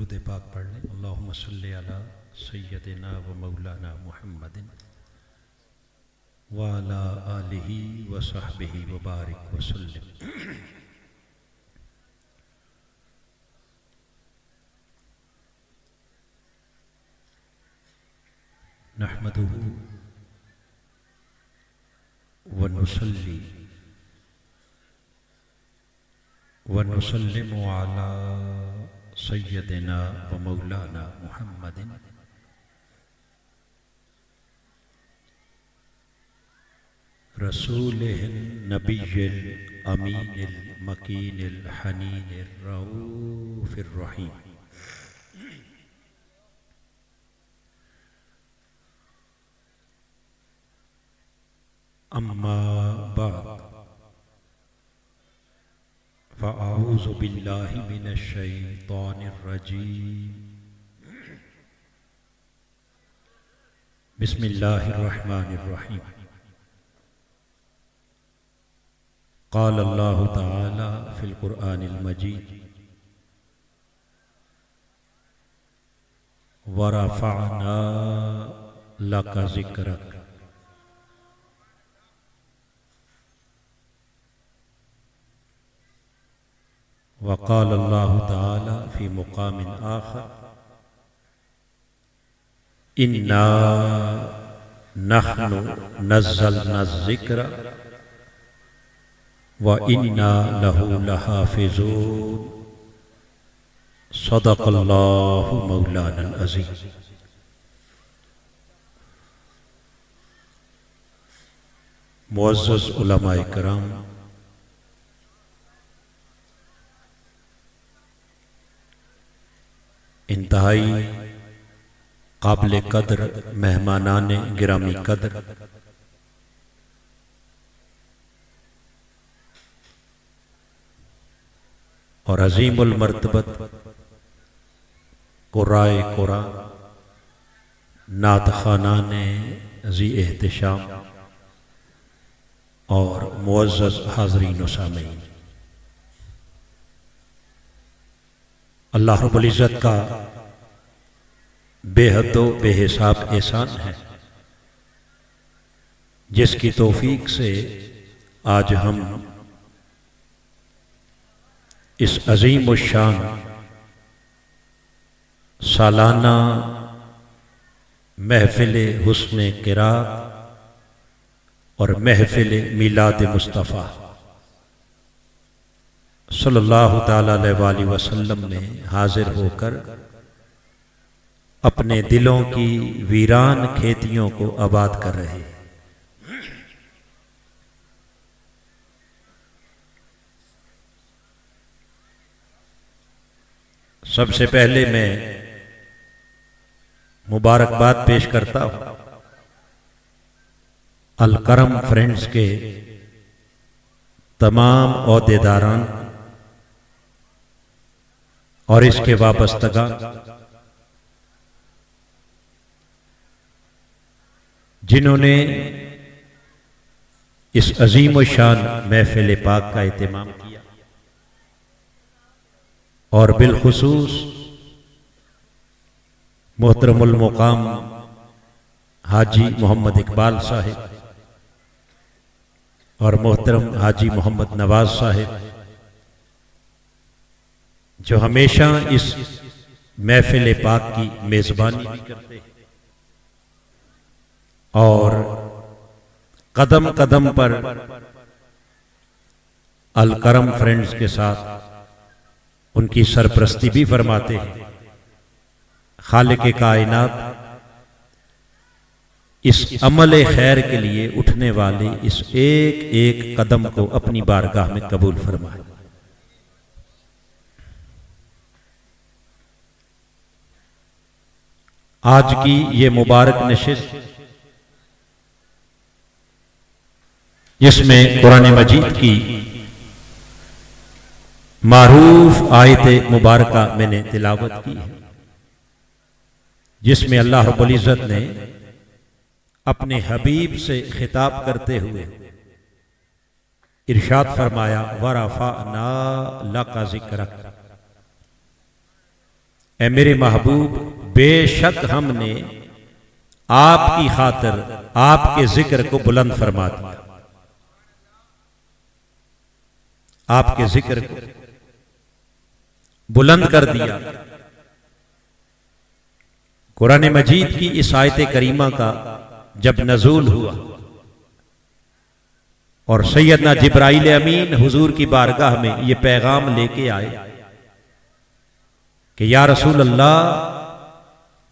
दुरूद पाक पढ़ लें। अल्लाहुम्मा सल्ली अला सय्यदिना व मौलाना मुहम्मदिन व अला आलिहि व सहबिहि व बारिक व सल्लिम। नहमदुहु व नुसल्ली व नुसल्लिमु अला सय्यदिना व मौलाना मुहम्मदिन रसूलिहिन नबिय्यिल अमीनिल मकीनिल हनीनिर रऊफिर रहीम। अम्मा बाद फ़अऊज़ु बिल्लाहि मिनश शैतानिर रजीम। बिस्मिल्लाहिर रहमानिर रहीम। क़ाल अल्लाहु तआला फ़िल क़ुरआनिल मजीद व रफ़अना लका ज़िक्रक। वक़ाल अल्लाहु तआला फ़ी मुक़ामिन आख़र इन्ना नहनु नज़्ज़लना ज़िक्र व इन्ना लहू लहाफ़िज़ून। सदक़ल्लाहु मौलानल अज़ीज़। मुअज़्ज़ज़ उलमाए किराम, इंतहाई काबिल कदर मेहमानाने गिरामी कदर, और अज़ीमुल मर्तबत क़ुराए कुरान नात ख़ानाने ज़ी एहतिशाम और मुअज़्ज़ज़ हाज़रीन व सामीन, अल्लाह रब्बुल इज़्ज़त का बेहद व बेहिसाब एहसान है जिसकी तौफीक से आज हम इस अज़ीम व शान सालाना महफ़िल हुस्न क़िराअत और महफ़िल मिलाद मुस्तफ़ा सल्लल्लाहु ताला अलैहि वसल्लम में हाजिर होकर अपने दिलों की वीरान खेतियों को आबाद कर रहे हैं। सबसे पहले मैं मुबारकबाद पेश करता हूं अल करम फ्रेंड्स के तमाम ओहदेदारान और इसके वाबस्तगा जिन्होंने इस अजीम व शान महफिल पाक का एहतमाम किया और बिलखुसूस मोहतरमुल मुकाम हाजी मोहम्मद इकबाल साहिब और मोहतरम हाजी मोहम्मद नवाज साहिब जो हमेशा इस महफिल पाक की मेज़बानी भी करते हैं और कदम कदम पर अल करम फ्रेंड्स के साथ उनकी सरपरस्ती भी फरमाते हैं। खालिक़े कायनात इस अमल खैर के लिए उठने वाले इस एक एक कदम को अपनी बारगाह में कबूल फरमाए। आज की ये मुबारक नशिस्त जिसमें कुरान मजीद की मारूफ आयत मुबारका मैंने तिलावत की है, जिसमें अल्लाह रब्बुल इज़्ज़त ने अपने हबीब से खिताब करते हुए इरशाद फरमाया वरफ़अना लका ज़िक्रक। ऐ मेरे महबूब, बेशक हमने आपकी खातिर आपके जिक्र को बुलंद फरमा दिया, आपके जिक्र को बुलंद कर दिया। कुरान मजीद की इस आयत करीमा का जब नज़ूल हुआ और सैयदना जिब्राइल अमीन हुजूर की बारगाह में ये पैगाम लेके आए कि या रसूल अल्लाह,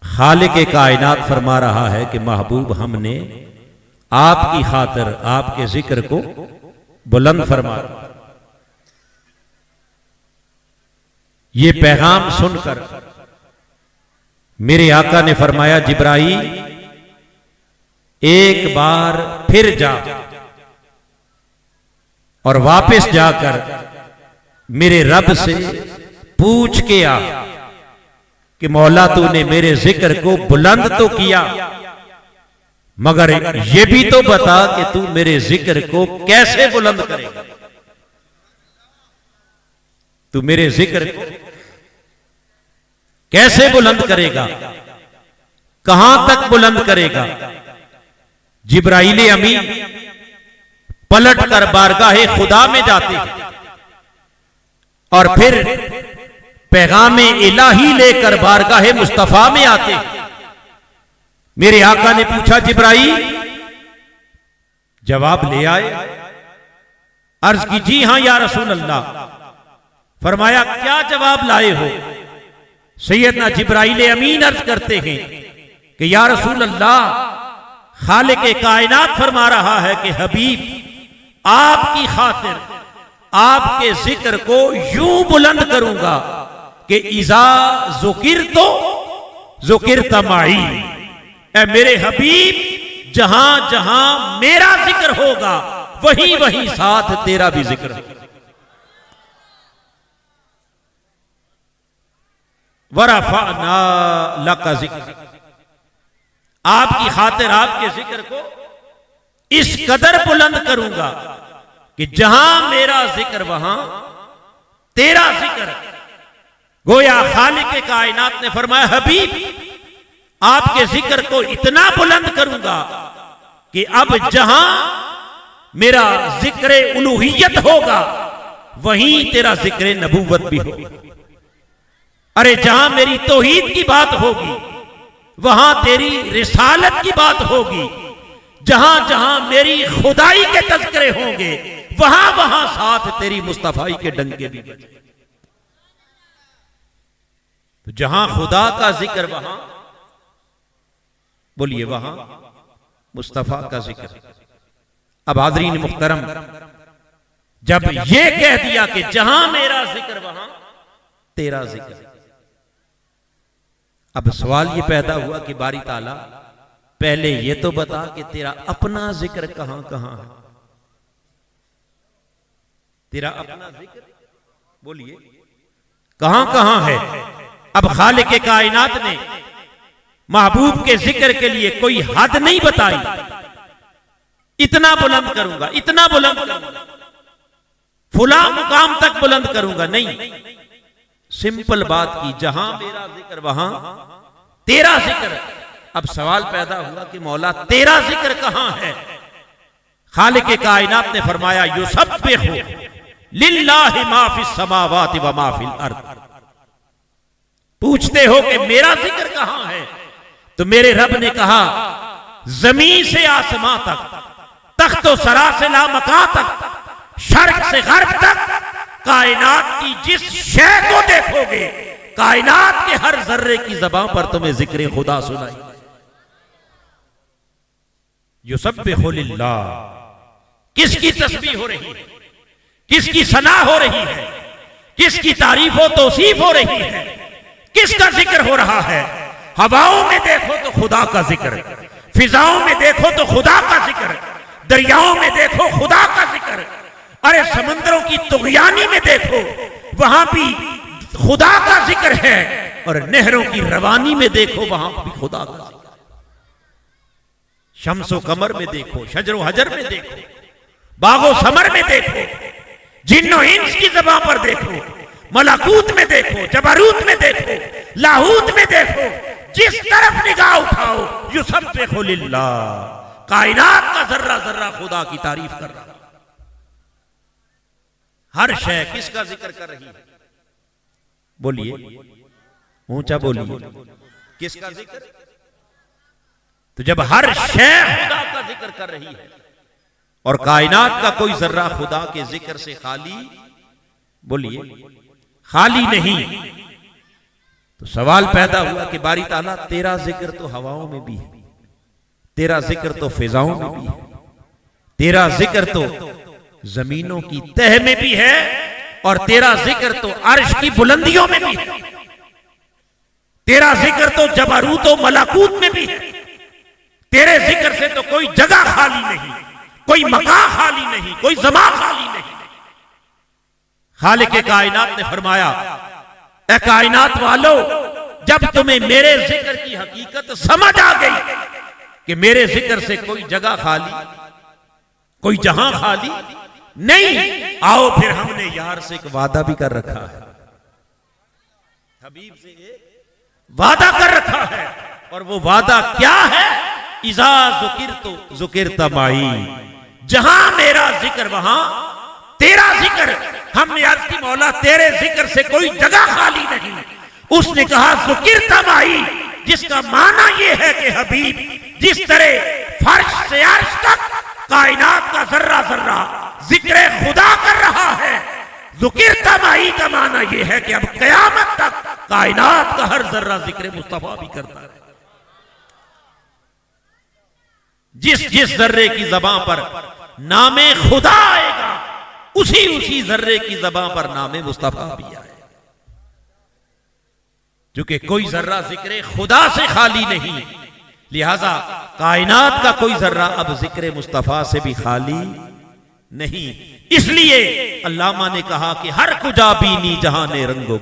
खालिक़े कायनात फरमा रहा है कि महबूब हमने आपकी खातिर आपके जिक्र को बुलंद फरमा। ये पैगाम सुनकर मेरे आका ने फरमाया, जिब्राइल एक बार फिर जा और वापस जाकर मेरे रब से पूछ के आ कि मौला तूने मेरे जिक्र को बुलंद तो किया, मगर ये भी तो बता कि तू मेरे जिक्र को कैसे बुलंद करेगा। तू मेरे जिक्र को कैसे बुलंद करेगा, कहां तक बुलंद करेगा। जिब्राइल अमीन पलट कर बारगाहे खुदा में जाते और फिर पैगामे इलाही लेकर बारगाहे मुस्तफा में आते। मेरे आका ने पूछा, जिब्राइल जवाब ले आए? अर्ज की, जी हां या रसूल अल्लाह। फरमाया, क्या जवाब लाए हो? सैयदना जिब्राइल अमीन अर्ज करते हैं कि या रसूल अल्लाह, खालिक़े कायनात फरमा रहा है कि हबीब आपकी खातिर आपके जिक्र को यूं बुलंद करूंगा कि इज़ा ज़ुकिर तो ज़ुकिर तमाई। ऐ मेरे हबीब, जहां जहां मेरा जिक्र होगा वहीं वहीं साथ तेरा भी जिक्र होगा। वरफ़अना लका ज़िक्र, आपकी खातिर आपके जिक्र को इस कदर बुलंद करूंगा कि जहां मेरा जिक्र वहां तेरा जिक्र। गोया खालिक़े कायनात ने फरमाया, हबीब आपके जिक्र को इतना बुलंद करूंगा कि अब जहां मेरा जिक्र उलूहियत होगा वहीं तेरा जिक्र नबूवत भी होगा। अरे जहां मेरी तौहीद की बात होगी वहां तेरी रिसालत की बात होगी। जहां जहां मेरी खुदाई के तज़किरे होंगे वहां वहां साथ तेरी मुस्तफाई के डंके भी बजे। तो जहां खुदा का जिक्र वहां, बोलिए, वहां मुस्तफा का जिक्र। अब हाज़रीन मुहतरम, जब यह कह दिया कि जहां मेरा जिक्र वहां तेरा जिक्र, अब सवाल ये पैदा हुआ कि बारी ताला पहले ये तो बता कि तेरा अपना जिक्र कहां कहां है। तेरा अपना जिक्र, बोलिए, कहां कहां है। अब खालिक़े कायनात ने महबूब के जिक्र के लिए कोई हद नहीं बताई। इतना बुलंद करूंगा, इतना बुलंद करूंगा, फुला मुकाम तक बुलंद करूंगा, नहीं। सिंपल बात की, जहां मेरा जिक्र वहां तेरा जिक्र। अब सवाल पैदा हुआ कि मौला तेरा जिक्र कहां है। खालिक़े कायनात ने फरमाया, युसब्बिहु लिल्लाहि मा फिस समावाति व मा फिल अर्द। पूछते हो कि मेरा जिक्र कहां है, तो मेरे रब ने कहा, जमीन से आसमां तक, तख्तो सरा से लामकां तक, शर्क से गर्ब तक, कायनात की जिस शय को देखोगे, कायनात के हर जर्रे की ज़बान पर तुम्हें जिक्र खुदा सुनाई। युसब्बिहु लिल्लाह, किसकी तस्बीह हो रही है, किसकी सना हो रही है, किसकी तारीफ व तौसीफ हो रही है, किसका जिक्र हो रहा है। हवाओं में देखो तो खुदा का जिक्र, फिजाओं में देखो तो खुदा का जिक्र, दरियाओं में देखो खुदा का जिक्र, अरे समंदरों की तुग़यानी में देखो वहां भी खुदा का जिक्र है, और नहरों की रवानी में देखो वहां भी खुदा का जिक्र। शम्सो कमर में देखो, शजरो हजर में देखो, बागो समर में देखो, जिन्नो इंस की ज़बान पर देखो, मलाकूत में देखो, जबरूत में देखो, लाहूत में देखो, जिस तरफ निगाह उठाओ युसब्बिहु लिल्लाह, कायनात का जर्रा जर्रा खुदा की तारीफ कर रहा है। हर शय किसका जिक्र कर रही है? बोलिए, ऊंचा बोलिए, किसका जिक्र? तो जब हर शय खुदा का जिक्र कर रही है और कायनात का कोई जर्रा खुदा के जिक्र से खाली, बोलिए, खाली नहीं, तो सवाल पैदा हुआ कि बारी ताला तेरा जिक्र तो हवाओं में भी है, तेरा जिक्र तो फिजाओं में भी है, तेरा जिक्र तो जमीनों की तह में भी है, और तेरा जिक्र तो अर्श की बुलंदियों में भी है, तेरा जिक्र तो जबरूत और मलाकूत में भी है। तेरे जिक्र से तो कोई जगह खाली नहीं, कोई मकान खाली नहीं, कोई जमा खाली नहीं। खालिक कायनात ने फरमाया, ए कायनात वालों, जब तुम्हें मेरे जिक्र की हकीकत समझ आ गई कि मेरे जिक्र से कोई जगह खाली, कोई जहां खाली नहीं, आओ फिर हमने यार से एक वादा भी कर रखा है, हबीब से एक वादा कर रखा है। और वो वादा क्या है? इज़ा ज़ुकिरतु ज़ुकिरता माई, जहां मेरा जिक्र वहां तेरा जिक्र। हमने अर्ज़ की मौला तेरे जिक्र से कोई जगह खाली नहीं। उसने कहा ज़ुकिरता माई, जिसका माना यह है कि हबीब जिस तरह फर्श से अर्श तक कायनात का जर्रा जर्रा जिक्र खुदा कर रहा है, ज़ुकिरता माई का माना यह है कि अब कयामत तक कायनात का हर जर्रा जिक्र मुस्तफा भी करता है। जिस जिस जर्रे की ज़बां पर नामे खुदा आएगा, उसी उसी जर्रे की ज़बां पर नामे मुस्तफा भी आएगा। क्योंकि कोई जर्रा जिक्र खुदा से खाली नहीं, लिहाजा कायनात का कोई जर्रा अब जिक्र मुस्तफा से भी खाली नहीं। इसलिए अल्लामा ने कहा कि हर कुजा बीनी जहाने रंगो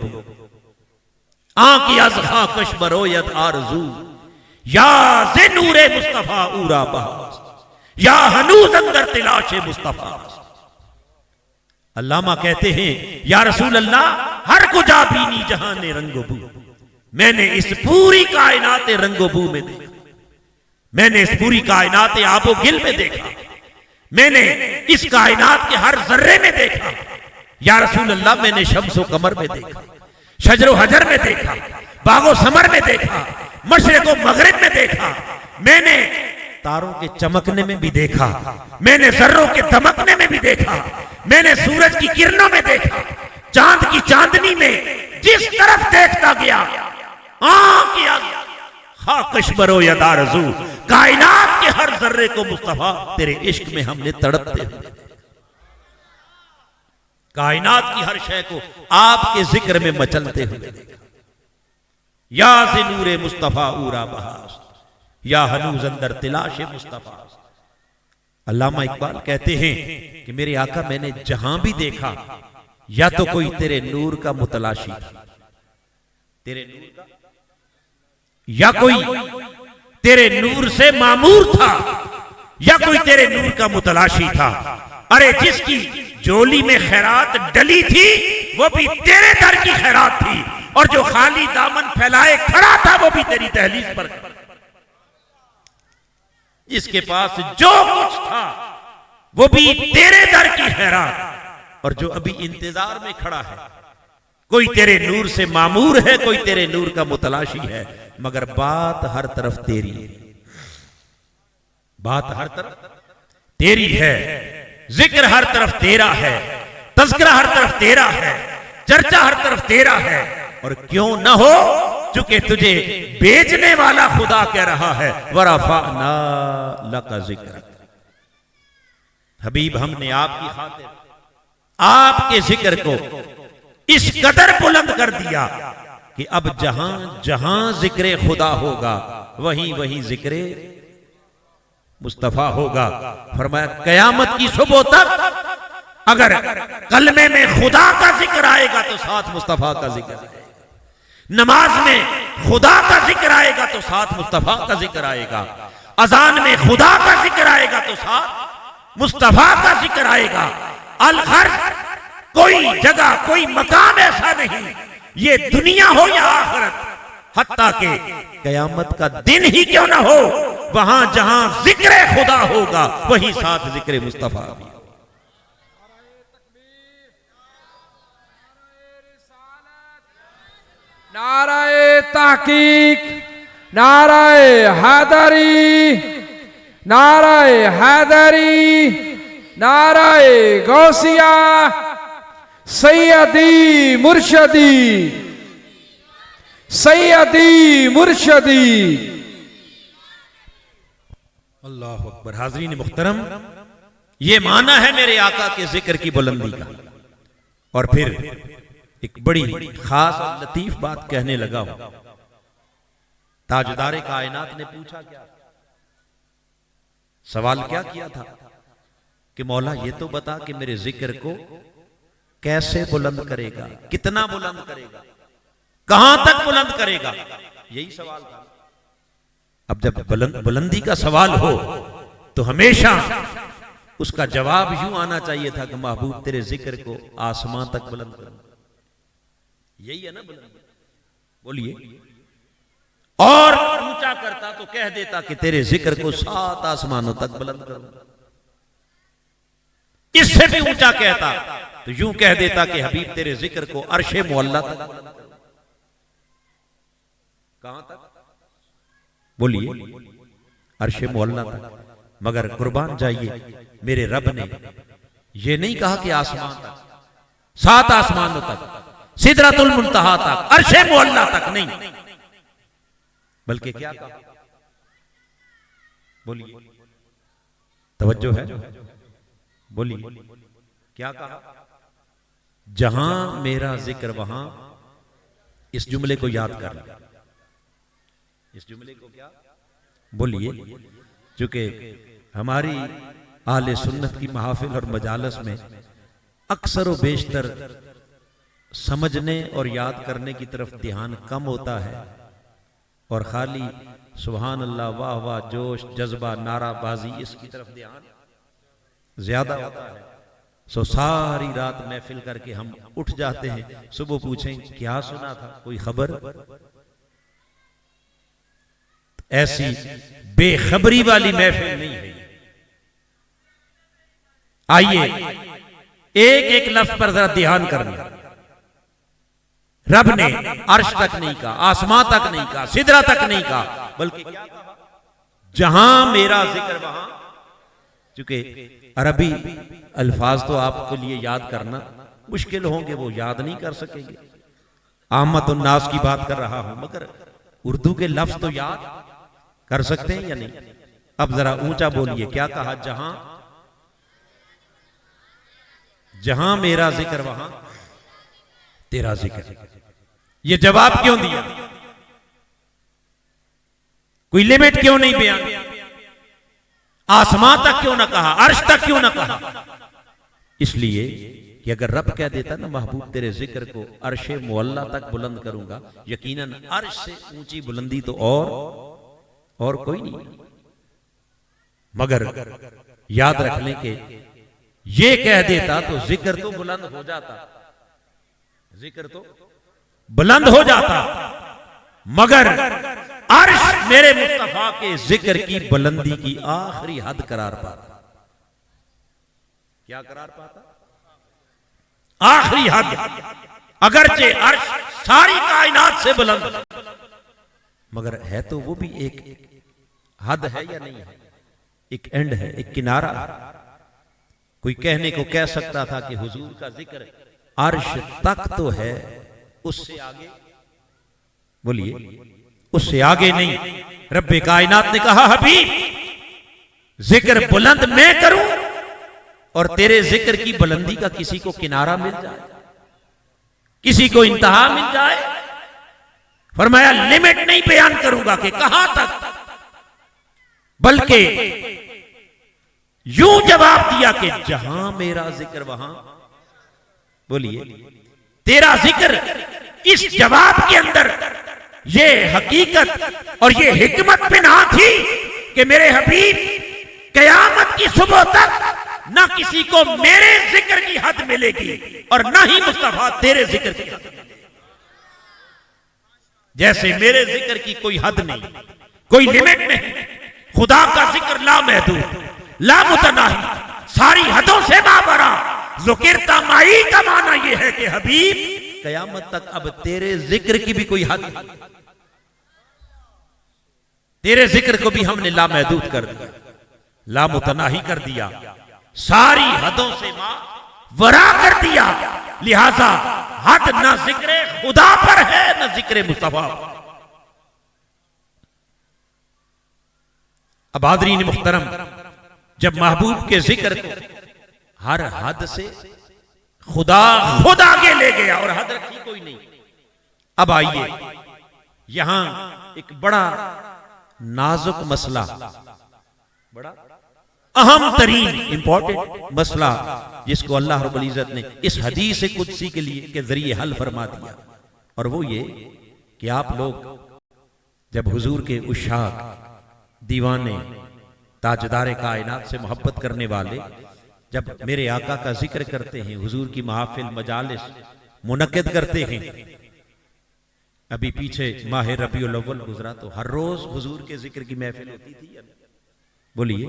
आंकी अज़खा कशबरो यद आरजू, या जे नूरे मुस्तफा उरा बहास, या हनूज अंदर तिलाशे मुस्तफा। अल्लामा कहते हैं, या रसूल अल्लाह, हर कुजा बीनी जहाने रंगोबू, मैंने इस पूरी कायनात रंगोबू में देखा, मैंने इस पूरी कायनात आबो गिल में देखा, मैंने इस कायनात के हर जर्रे में देखा। या रसूल अल्लाह, मैंने शम्सो कमर में देखा, शजरो हजर में देखा, बागो समर में देखा, मशरिको मगरिब में देखा, मैंने तारों के चमकने में भी देखा, मैंने जर्रों के दमकने में भी देखा, मैंने सूरज की किरणों में देखा, चांद की चांदनी में जिस तरफ देखता गया कशबरो यदारजू, कायनात के हर जर्रे को मुस्तफा तेरे इश्क में हमने तड़पते हुए, कायनात की हर शय को आपके जिक्र में मचलते हुए देखा। या से नूरे मुस्तफा उरा बहास, या हनूज अंदर तिलाशे मुस्तफा। अल्लामा इकबाल कहते हैं कि मेरे आका, मैंने जहां भी देखा या तो कोई तेरे नूर का मुतलाशी था, तेरे नूर का, या कोई तेरे नूर से मामूर था, या कोई तेरे नूर का मुतलाशी था। अरे जिसकी जोली में खैरात डली थी वो भी तेरे दर की खैरात थी, और जो खाली दामन फैलाए खड़ा था वो भी तेरी दहलीज पर। जिसके पास जो कुछ था वो भी तेरे दर की खैरात, और जो अभी इंतजार में खड़ा है, कोई तेरे नूर से मामूर है, कोई तेरे नूर का मुतलाशी है, मगर बात हर तरफ तेरी है, बात हर तरफ तेरी है, जिक्र हर तरफ तेरा है, तज़किरा हर तरफ तेरा है, चर्चा हर तरफ तेरा है। और क्यों न हो, चूंकि तुझे बेचने वाला खुदा कह रहा है, वरफ़अना लका ज़िक्र। हबीब, हमने आपकी खातिर आपके जिक्र को इस कदर बुलंद कर दिया कि अब जहां जहां जिक्र खुदा होगा वहीं वहीं जिक्र मुस्तफा होगा। फरमाया कयामत की सुबह तक अगर कलमे में खुदा का जिक्र आएगा तो साथ मुस्तफा का जिक्र आएगा, नमाज में खुदा का जिक्र आएगा तो साथ मुस्तफा का जिक्र आएगा, अजान में खुदा का जिक्र आएगा तो साथ मुस्तफा का जिक्र आएगा। अलखर्ज, कोई जगह कोई मकाम ऐसा नहीं, ये दुनिया हो या आखिरत, हत्ता के कयामत का दिन ही क्यों ना हो, वहां जहां जिक्र खुदा होगा वही साथ जिक्र मुस्तफा भी। नाराए तहकीक, नाराए हैदरी, नाराए हैदरी, नाराए गौसिया, सैयदी मुर्शदी, सैयदी मुर्शदी। अल्लाह अकबर। हाज़रीन मुहतरम, ये माना है मेरे आका के जिक्र की बुलंदी का। और फिर एक बड़ी खास और लतीफ बात कहने लगा हूं। ताजदारे कायनात ने पूछा क्या, सवाल क्या किया था कि मौला ये तो बता कि मेरे जिक्र को कैसे बुलंद करेगा, कितना बुलंद करेगा, कहां तक बुलंद करेगा, यही सवाल था। अब जब बुलंदी का सवाल हो तो हमेशा उसका जवाब यूं आना चाहिए था कि महबूब तेरे जिक्र को आसमां तक बुलंद कर। यही है ना बुलंदी, बोलिए। और ऊंचा करता तो कह देता कि तेरे जिक्र को 7 आसमानों तक बुलंद करूंगा। इससे भी ऊंचा कहता तो यूं कह देता कि हबीब तेरे जिक्र को अर्शे मुअल्ला तक बुलंद करूंगा। कहां तक, बोलिए, अर्शे मुअल्ला तक। मगर कुर्बान जाइए, मेरे रब ने यह नहीं कहा कि आसमान तक, 7 आसमानों तक, सिदरतुल मुंतहा तक, अर्शे मुअल्ला तक नहीं, बल्कि क्या कहा, बोलिए, तवज्जो है, बोलिए, क्या कहा, जहां मेरा जिक्र वहां। इस जुमले को याद कर लें, इस जुमले को क्या, बोलिए। चूंकि हमारी आले सुन्नत की महफिल और मजालस में अक्सर व बेशतर समझने और याद करने की तरफ ध्यान कम होता है और खाली सुभान अल्लाह, वाह वाह, जोश जज्बा, नाराबाजी, इसकी तरफ ध्यान ज्यादा होता है। सो सारी रात महफिल करके हम उठ जाते हैं, सुबह पूछें क्या सुना था, कोई खबर। ऐसी बेखबरी वाली महफिल नहीं है। आइए एक एक लफ्ज पर जरा ध्यान करना। रब ने अर्श तक नहीं कहा, आसमां तक नहीं कहा, सिदरा तक नहीं कहा, बल्कि क्या कहा, जहां मेरा जिक्र वहां। चूंकि अरबी अल्फाज तो आपके लिए याद करना मुश्किल होंगे, वो याद नहीं कर सकेंगे। आमत उन्नास की बात कर रहा हूं, मगर उर्दू के लफ्ज तो याद कर सकते हैं या नहीं। अब जरा ऊंचा बोलिए, क्या कहा, जहां जहां मेरा जिक्र वहां तेरा जिक्र। ये जवाब क्यों दिया, कोई लिमिट क्यों नहीं बयान, आसमां तक क्यों ना कहा, अर्श तक क्यों ना कहा। इसलिए कि अगर रब कह देता ना महबूब तेरे जिक्र को अर्शे मुअल्ला तक बुलंद करूंगा, यकीनन अर्श से ऊंची बुलंदी तो और कोई नहीं। मगर याद रख लें कि ये कह देता तो जिक्र तो बुलंद हो जाता, जिक्र तो बुलंद हो जाता, मगर अर्श मेरे मुस्तफा के जिक्र की बुलंदी की आखिरी हद करार पाता। क्या करार पाता, आखिरी हद। अगरचे अर्श सारी कायनात से बुलंद, मगर है तो वो भी एक हद है या नहीं है, एक एंड है, एक किनारा। कोई कहने को कह सकता था कि हुजूर का जिक्र अर्श तक तो है, उससे आगे, बोलिए, उससे आगे नहीं। रब्बे कायनात ने कहा हबीब जिक्र बुलंद मैं करूं और तेरे जिक्र की बुलंदी का किसी को किनारा मिल जाए, किसी को इंतहा मिल जाए। फरमाया लिमिट नहीं बयान करूंगा कि कहां तक, बल्कि यूं जवाब दिया कि जहां मेरा जिक्र वहां, बोलिए, तेरा जिक्र। इस जवाब के अंदर ये हकीकत और ये हिकमत बिना थी कि मेरे हबीब कयामत की सुबह तक ना किसी को मेरे जिक्र की हद मिलेगी और ना ही मुस्तफा तेरे जिक्र की हद मिलेगी। जैसे मेरे जिक्र की कोई हद नहीं, कोई लिमिट नहीं। खुदा का जिक्र लामहदूद, लामुतनाही, सारी हदों से माबरा। ज़ुकिरता माई का माना यह है कि हबीब कयामत तक अब तेरे जिक्र की भी कोई हद नहीं, तेरे जिक्र को भी हमने लामहदूद कर दिया, लामुतनाही कर दिया, सारी हदों से मावरा कर दिया। लिहाजा हद न जिक्र खुदा पर है न जिक्र मुस्तफा। अब आदरीन मुहतरम, जब महबूब के जिक्र को हर हद से खुदा खुद आगे ले गया और हद रखी कोई नहीं। अब आइए यहां एक बड़ा नाजुक मसला, बड़ा अहम तरीन इंपॉर्टेंट मसला, जिसको अल्लाह रब्बुल इज्जत ने इस हदीस कुदसी के लिए के जरिए हल फरमा दिया। और वो ये कि आप लोग जब हुजूर के उशाक, दीवाने, ताजदार कायनात से मोहब्बत करने वाले जब मेरे आका का जिक्र करते हैं, हुजूर की महफिल मजालिस मुनक्किद करते हैं। अभी पीछे माह रबीउल अव्वल गुजरा तो हर रोज हुजूर के जिक्र की महफिल होती थी। बोलिए,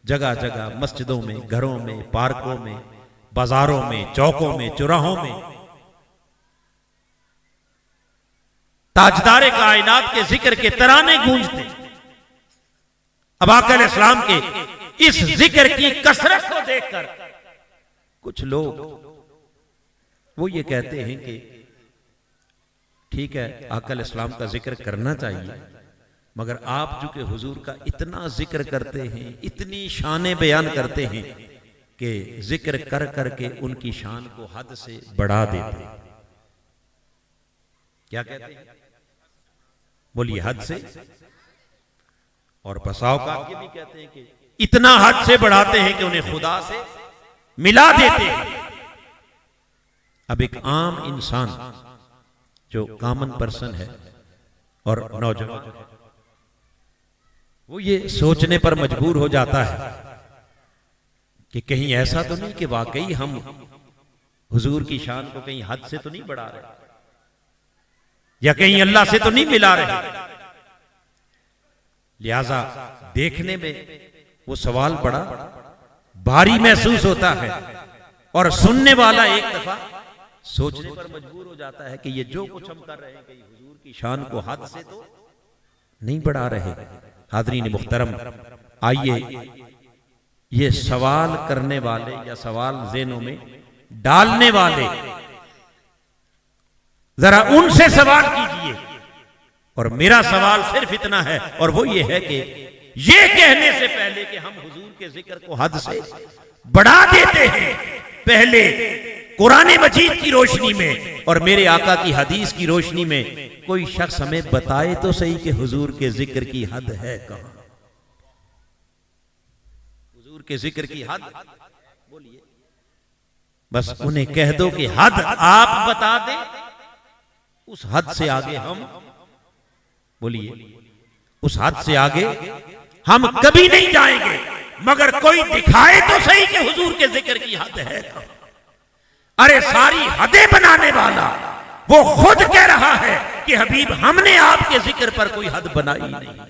जगह जगह मस्जिदों में, घरों में, पार्कों में, बाजारों में, चौकों में, चौराहों में ताजदार कायनात के जिक्र के तराने गूंजते। अब आका अलैहिस्सलाम के इस जिक्र की कसरत को देखकर कुछ लोग वो ये कहते हैं कि ठीक है, आका अलैहिस्सलाम का जिक्र करना चाहिए, मगर आप जो कि हुजूर का इतना जिक्र करते हैं, इतनी शाने बयान करते हैं कि जिक्र कर करके उनकी शान को हद से बढ़ा देते हैं। क्या कहते हैं? बोलिए, हद से। और बसाओ का ये भी कहते हैं कि इतना हद से बढ़ाते हैं कि उन्हें खुदा से मिला देते हैं। अब एक आम इंसान जो कॉमन पर्सन है और नौजवान, वो ये सोचने पर मजबूर हो जाता है कि कहीं ऐसा तो नहीं कि वाकई हम हुजूर की शान को कहीं हद से तो नहीं बढ़ा रहे, या कहीं अल्लाह से तो नहीं मिला रहे। लिहाजा देखने में वो सवाल बड़ा भारी महसूस होता है और सुनने वाला एक दफा सोचने पर मजबूर हो जाता है कि ये जो कुछ हम कर रहे हैं कहीं हुजूर की शान को हद से तो नहीं बढ़ा रहे। हाज़रीन मुहतरम, आइए ये सवाल करने वाले या सवाल ज़हनों में डालने वाले जरा उनसे सवाल कीजिए। और मेरा सवाल सिर्फ इतना है, और वो ये है कि ये कहने से पहले कि हम हुजूर के जिक्र को हद से बढ़ा देते हैं, पहले कुरान मजीद की रोशनी में और मेरे आका की हदीस की रोशनी में कोई शख्स हमें बताए तो सही कि हुजूर के जिक्र की हद है कहां? हुजूर के जिक्र की हद बोलिए। बस उन्हें कह दो कि हद आप बता दें, उस हद से आगे हम, बोलिए, उस हद से आगे हम कभी नहीं जाएंगे, मगर कोई दिखाए तो सही कि हुजूर के जिक्र की हद है। अरे सारी हदें बनाने वाला वो खुद कह रहा है कि हबीब हमने आपके जिक्र पर कोई हद बनाई नहीं।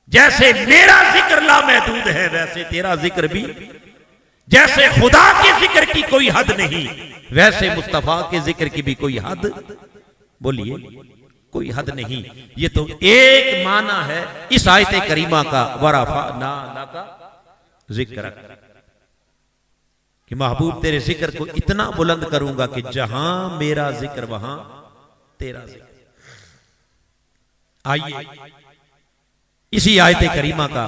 जैसे मेरा जिक्र लामहदूद है वैसे तेरा जिक्र भी, जैसे खुदा के जिक्र की कोई हद नहीं वैसे मुस्तफा के जिक्र की भी कोई हद, बोलिए, कोई हद नहीं। ये तो एक माना है इस आयत करीमा का, वरफअना लका जिक्र, कि महबूब तेरे जिक्र को इतना बुलंद करूंगा कि जहां मेरा जिक्र वहां तेरा जिक्र। आइए इसी आयत करीमा का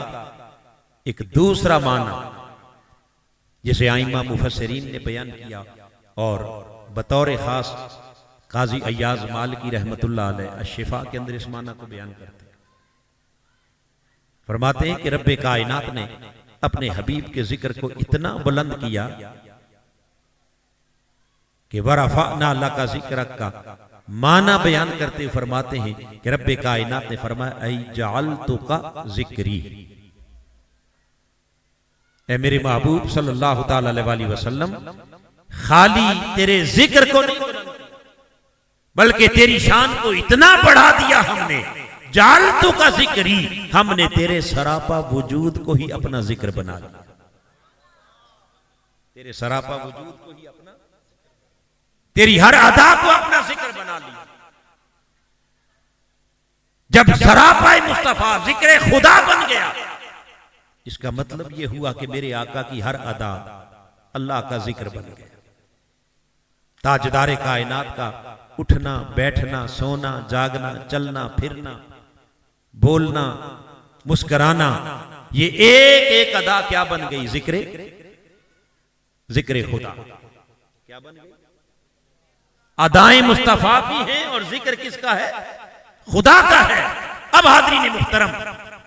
एक दूसरा माना जिसे आइमा मुफस्सिरीन ने बयान किया और बतौर खास काजी अय्याज मालिकी रहमतुल्लाह अलैह अश-शिफा के अंदर इस माना को बयान करते हैं। फरमाते हैं कि रब्बे कायनात ने अपने हबीब के जिक्र को इतना बुलंद किया कि वरफअना लका जिक्रक का माना बयान करते हुए फरमाते हैं कि रब्बे कायनात ने फरमाया ऐ जअलतुका जिक्री, ऐ मेरे महबूब सल्लल्लाहु तआला अलैहि वसल्लम खाली तेरे जिक्र को नहीं बल्कि तेरी शान को इतना बढ़ा दिया हमने, जालतू का जिक्र ही, हमने तेरे सरापा वजूद को ही अपना जिक्र बना लिया, तेरे सरापा वजूद को ही अपना, तेरी हर अदा को अपना जिक्र बना लिया। जब सरापा मुस्तफा जिक्र खुदा बन गया, इसका मतलब यह हुआ कि मेरे आका की हर अदा अल्लाह का जिक्र बन गया। ताजदारे कायनात का उठना बैठना, सोना जागना, चलना फिरना, बोलना, मुस्कुराना, ये एक एक अदा क्या बन गई? जिक्र खुदा क्या बन गई? अदाएं मुस्तफा की हैं और जिक्र किसका है? खुदा का है। अब हाज़रीन मुहतरम,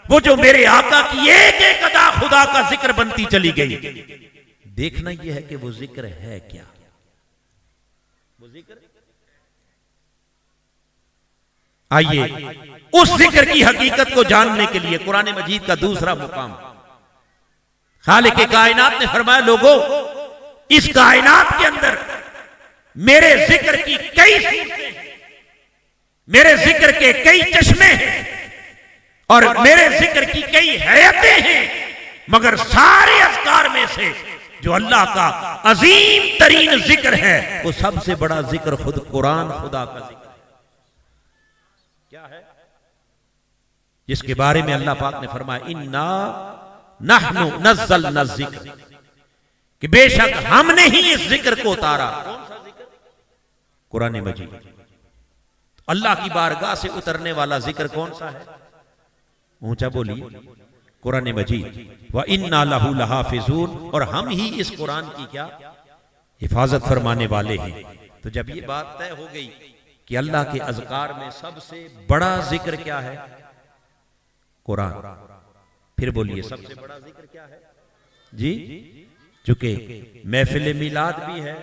वो जो मेरे आका की एक एक अदा खुदा का जिक्र बनती चली गई, देखना यह है कि वो जिक्र है क्या? वो जिक्र, आइए उस जिक्र की हकीकत को जानने के लिए कुरान मजीद का दूसरा मुकाम, खालिक कायनात ने फरमाया, लोगों इस कायनात के अंदर मेरे जिक्र की कई सूरतें हैं, मेरे जिक्र के कई चश्मे हैं और मेरे जिक्र की कई हयातें हैं, मगर सारे अज़कार में से जो अल्लाह का अजीम तरीन जिक्र है, वो सबसे बड़ा जिक्र खुद कुरान खुदा का जिक्र है। क्या है? जिसके बारे में अल्लाह पाक ने फरमाया, इन्ना नहनु नज़्ज़लना ज़िक्र, कि बेशक हमने ही इस जिक्र को उतारा। कौन सा जिक्र? कुरान मजीद। अल्लाह की बारगाह से उतरने वाला जिक्र कौन सा है? ऊंचा बोलिए, कुरान मजीद। व इन्ना लहू लहाफिजून, और हम ही इस कुरान की क्या हिफाजत फरमाने वाले हैं। तो जब ये बात तय हो गई कि अल्लाह के अज़कार में सबसे बड़ा जिक्र क्या है? कुरान। फिर बोलिए सबसे बड़ा जिक्र क्या है जी? चूंकि महफिल मिलाद भी है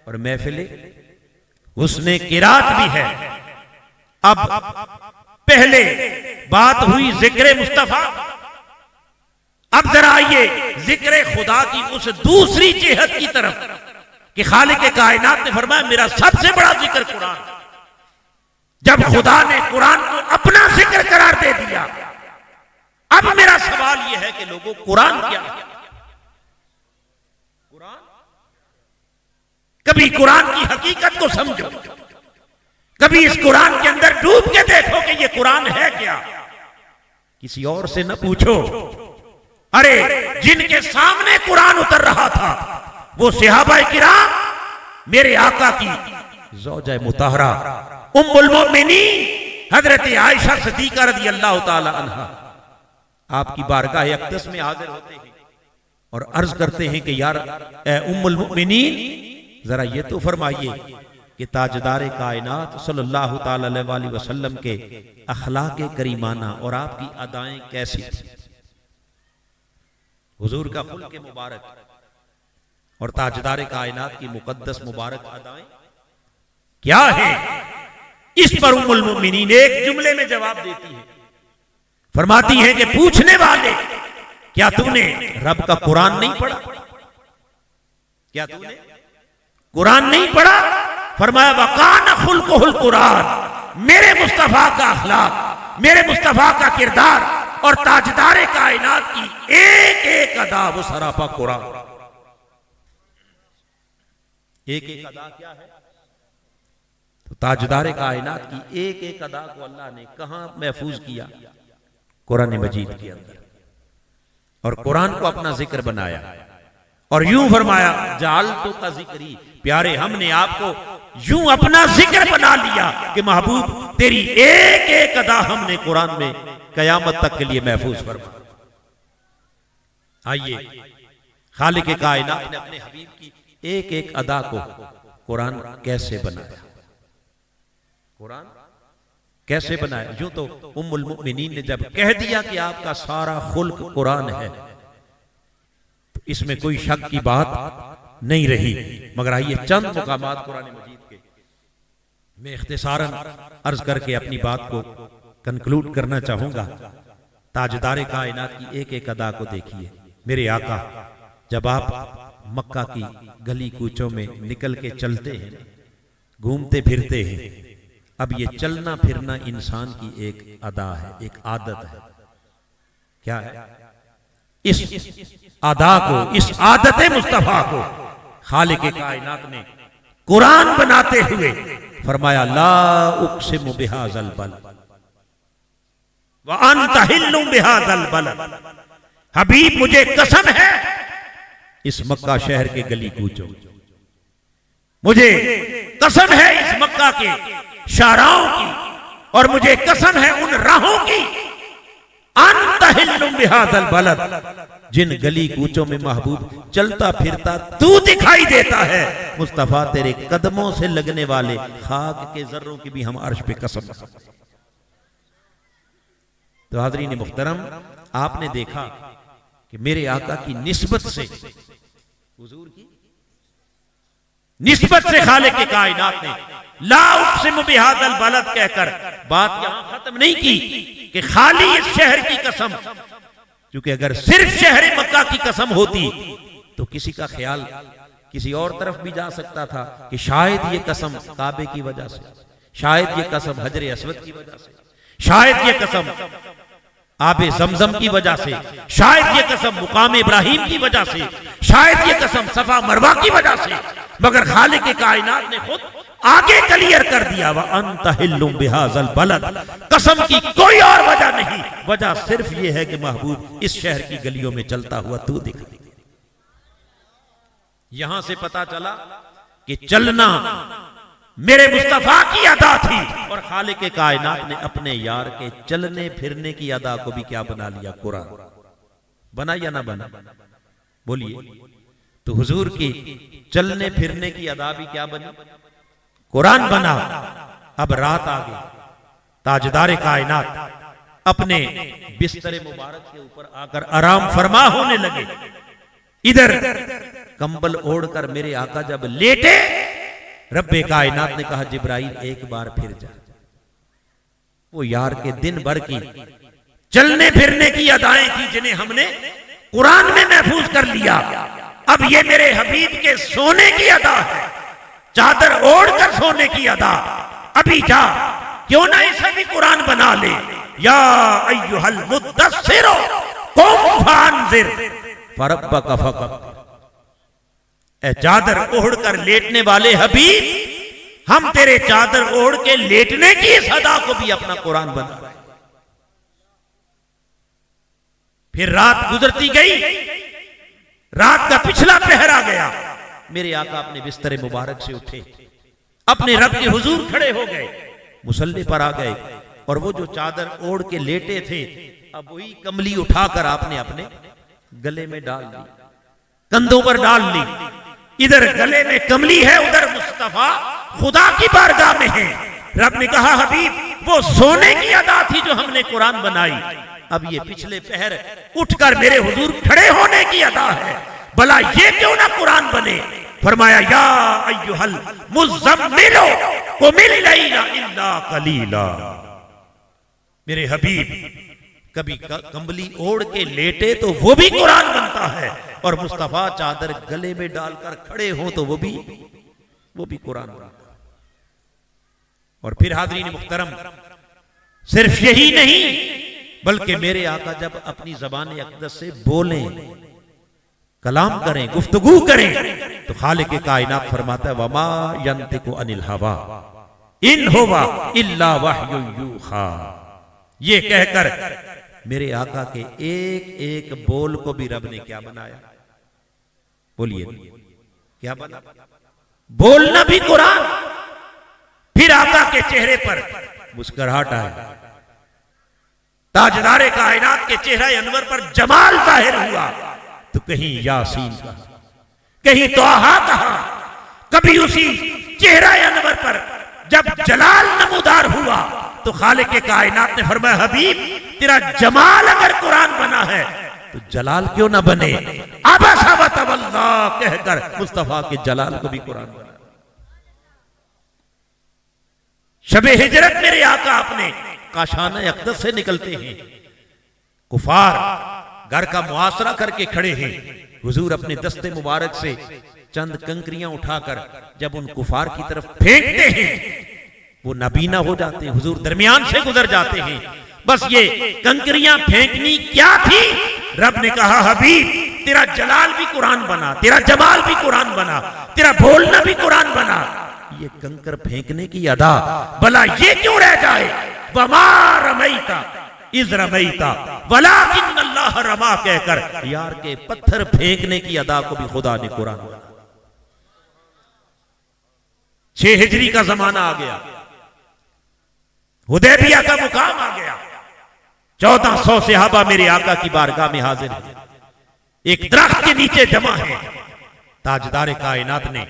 और महफिल हुस्ने किरात भी है। अब पहले बात हुई जिक्र मुस्तफा, अब जरा आइए जिक्र खुदा की उस दूसरी जेहत की तरफ कि खालिक कायनात ने फरमाया, मेरा सबसे बड़ा जिक्र कुरान। जब खुदा ने कुरान को अपना जिक्र करार दे दिया, अब मेरा सवाल यह है कि लोगों, कुरान क्या है? कुरान, कभी कुरान की हकीकत को समझो, कभी इस कुरान के अंदर डूब के देखो कि ये कुरान है क्या। किसी और से न पूछो। अरे जिनके सामने कुरान उतर रहा था वो सहाबाए किराम, मेरे आका की ज़ौजा मुताहरा उम्मुल मोमिनीन हजरत आयशा सिद्दीका रज़ी अल्लाह ताला अन्हा आपकी बारगाह अक़दस में हाजिर होते हैं और अर्ज करते हैं कि यार उम्मुल मोमिनीन, जरा ये तो फरमाइए कि ताजदारे कायनात सल्लल्लाहु ताला अलैहि वसल्लम के अखलाक करीमाना और आपकी अदाएं कैसी थी? हुजूर का खुल्क मुबारक और ताजदारे कायनात की मुकद्दस मुबारक अदाएं क्या है? इस पर उम्मुल मोमिनीन एक जुमले में जवाब देती है, फरमाती है कि पूछने वाले, क्या तूने रब का कुरान नहीं पढ़ा? क्या तूने कुरान नहीं पढ़ा? फरमाया, वकान खुल्कुहुल कुरान, मेरे मुस्तफा का अखलाक, मेरे मुस्तफा का किरदार और ताजदारे कायनात की एक एक अदा वो सरापा कुरान। एक एक अदा क्या है? तो ताजदारे कायनात की एक एक अदा को अल्लाह ने कहां महफूज किया? कुरान मजीद के अंदर। और कुरान को अपना जिक्र बनाया और यूं फरमाया, जालतू का जिक्री, प्यारे हमने आपको यूं अपना जिक्र बना लिया कि महबूब तेरी एक एक अदा हमने कुरान में कयामत तक के लिए महफूज फरमा। आइए खालिक कायनात ने अपने हबीब की एक एक अदा को कुरान कैसे बनाया? कुरान कैसे बनाया? यूं तो उम्मुल मोमिनीन ने जब कह दिया कि आपका सारा खुल्क कुरान है, तो इसमें कोई शक की बात नहीं रही। मगर आइए चंद मुकामात कुरान मजीद के मैं इख्तिसारन अर्ज करके अपनी बात को कंक्लूड करना चाहूंगा। ताजदारे कायनात की एक एक अदा को देखिए। मेरे आका जब आप मक्का की गली कूचों में निकल के चलते हैं, घूमते फिरते हैं, अब ये चलना फिरना इंसान की एक अदा है, एक आदत है। क्या है? इस अदा को, इस आदत मुस्तफा को खालिक कायनात ने कुरान बनाते हुए फरमाया ला उक़सिमु बिहाज़ल बलद व अंत हिल्लुम बिहाज़ल बलद। हबीब मुझे कसम है इस मक्का शहर के गली कूचों, मुझे कसम है इस मक्का के शाहराहों की, और मुझे कसम है उन राहों की अंत हिल्लुम बिहाज़ल बलद, जिन गली कूचों में महबूब चलता फिरता तू दिखाई देता है। मुस्तफा तेरे कदमों से लगने वाले खाक के जर्रों की भी हम अर्श पे कसम। तो हाज़रीन मुहतरम, आपने देखा कि मेरे आका की निस्बत से, हुजूर की निस्बत से खालिक के कायनात ने ला उक़सिमु बिहाज़ल बलद कहकर बात यहां खत्म नहीं की कि खाली इस शहर की कसम, क्योंकि अगर सिर्फ शहर मक्का की कसम होती तो किसी का ख्याल किसी और तरफ भी जा सकता था कि शायद ये कसम काबे की वजह से, शायद ये कसम हजर अस्वद की वजह से, शायद ये कसम आबे ज़मज़म की वजह से, शायद ये कसम मुकाम इब्राहिम की वजह से, शायद ये कसम सफा मरवा की वजह से। मगर खालिक के कायनात ने खुद आगे क्लियर कर दिया व अंत हिल्लुम बिहाज़ल बलद, कसम की कोई और वजह नहीं, वजह सिर्फ ये है कि महबूब इस शहर की गलियों में चलता हुआ तू दिखा। यहां से पता चला कि चलना मेरे मुस्तफा की अदा थी, और खालिक के कायनात ने अपने यार के चलने फिरने की अदा को भी क्या बना लिया? कुरान। बना या ना बना? बोलिए। तो हुजूर की चलने फिरने की अदा भी क्या बनी? कुरान बना। अब रात आ गई, ताजदार कायनात अपने बिस्तर मुबारक के ऊपर आकर आराम फरमा होने लगे। इधर कंबल ओढ़कर मेरे आका जब लेटे, रब्बे कायनात ने कहा जिब्राइल एक बार फिर जा। वो यार के दिन भर की चलने फिरने की अदाएं थी जिन्हें हमने कुरान में महफूज कर लिया। अब ये मेरे हबीब के सोने की अदा है, चादर ओढ़कर सोने की अदा। अभी जा, क्यों ना इसे भी कुरान बना ले। या अय्युहल मुद्दस्सिर कुम फांजिर फरब्बका फकब्बिर। ए चादर ओढ़कर लेटने वाले हबीब, हम तेरे चादर ओढ़ के लेटने की इस अदा को भी अपना कुरान बना रहे। फिर रात गुजरती गई, रात का पिछला पहर आ गया। मेरे आका अपने बिस्तर मुबारक से उठे, अपने रब के हुजूर खड़े हो गए, मुसल्ले पर आ गए, और वो जो चादर ओढ़ के लेटे थे, अब वही कमली उठाकर आपने अपने गले में डाल ली, कंधों पर डाल ली। इधर गले में कमली है, उधर मुस्तफा खुदा की बारगाह में है। रब ने कहा हबीब, वो सोने की अदा थी जो हमने कुरान बनाई, अब ये पिछले पहर उठकर मेरे हुजूर खड़े होने की अदा है। भला ये क्यों ना कुरान बने? फरमाया या अय्युहल मुज़्ज़म्मिल कुमिल लैला इल्ला कलीला। मेरे हबीब कभी कंबली ओढ़ के लेटे तो वो भी कुरान बनता है, और मुस्तफा चादर गले में डालकर खड़े हो तो वो भी कुरान बनता है। और फिर हाज़रीन मुहतरम, सिर्फ यही नहीं बल्कि मेरे आका जब अपनी ज़बान अक़दस से बोलें, कलाम करें, गुफ्तगू करें, तो खालिक कायनात फरमाता है वमा यंतिकु अनिल हवा इन हुवा इल्ला वह्युन यूहा। ये कहकर मेरे आका के एक एक बोल को भी रब ने क्या बनाया? बोलिए, क्या बना? बोलना भी कुरान। फिर आका के चेहरे पर मुस्कुराहट आई, ताजदारे कायनात के चेहरे अनवर पर जमाल जाहिर हुआ। तो कहीं यासीन कहा, कहीं तोहा कहा, कभी उसी चेहरा अनवर पर जब जलाल नमूदार हुआ तो खालिक के कायनात ने फरमाया हबीब, तेरा जमाल अगर कुरान बना है तो जलाल क्यों ना बने? अबसा व तवल्ला कहकर मुस्तफा के जलाल को भी कुरान बना। शबे हिजरत मेरे आका अपने काशाना अक़दस से निकलते हैं, कुफार घर का मुआसरा करके खड़े हैं। हुजूर अपने दस्ते मुबारक से चंद कंकरियां उठाकर जब उन कुफार की तरफ फेंकते हैं, वो नाबीना हो जाते हैं, हुजूर दरमियान से गुजर जाते हैं। बस ये कंकरियां फेंकनी क्या थी? रब ने कहा हबीब तेरा जलाल भी कुरान बना, तेरा जमाल भी कुरान बना, तेरा बोलना भी कुरान बना, ये कंकर फेंकने की अदा भला ये क्यों रह जाए? वमा रमैता इज रमैता वलाकिन अल्लाह रमा कहकर यार के पत्थर फेंकने की अदा को भी खुदा ने कुरान। 6 हिजरी का जमाना आ गया, हुदैबिया का मुकाम आ गया, 1400 सहाबा मेरे आका की बारगाह में हाजिर है, एक दरख्त के नीचे जमा है। ताजदार कायनात ने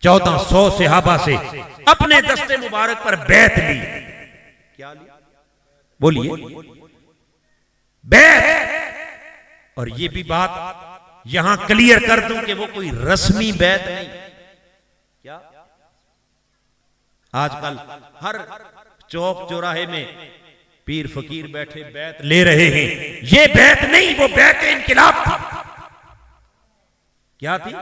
1400 सहाबा से अपने दस्ते मुबारक पर बैत ली। क्या ली? बोलिए, बैत। और ये भी बात यहां क्लियर कर दूं कि वो कोई रस्मी बैत नहीं। क्या आजकल हर चौक चौराहे में पीर फकीर बैठे बैत ले रहे हैं, ये बैत नहीं, वो बैत इनकलाब थी। क्या थी?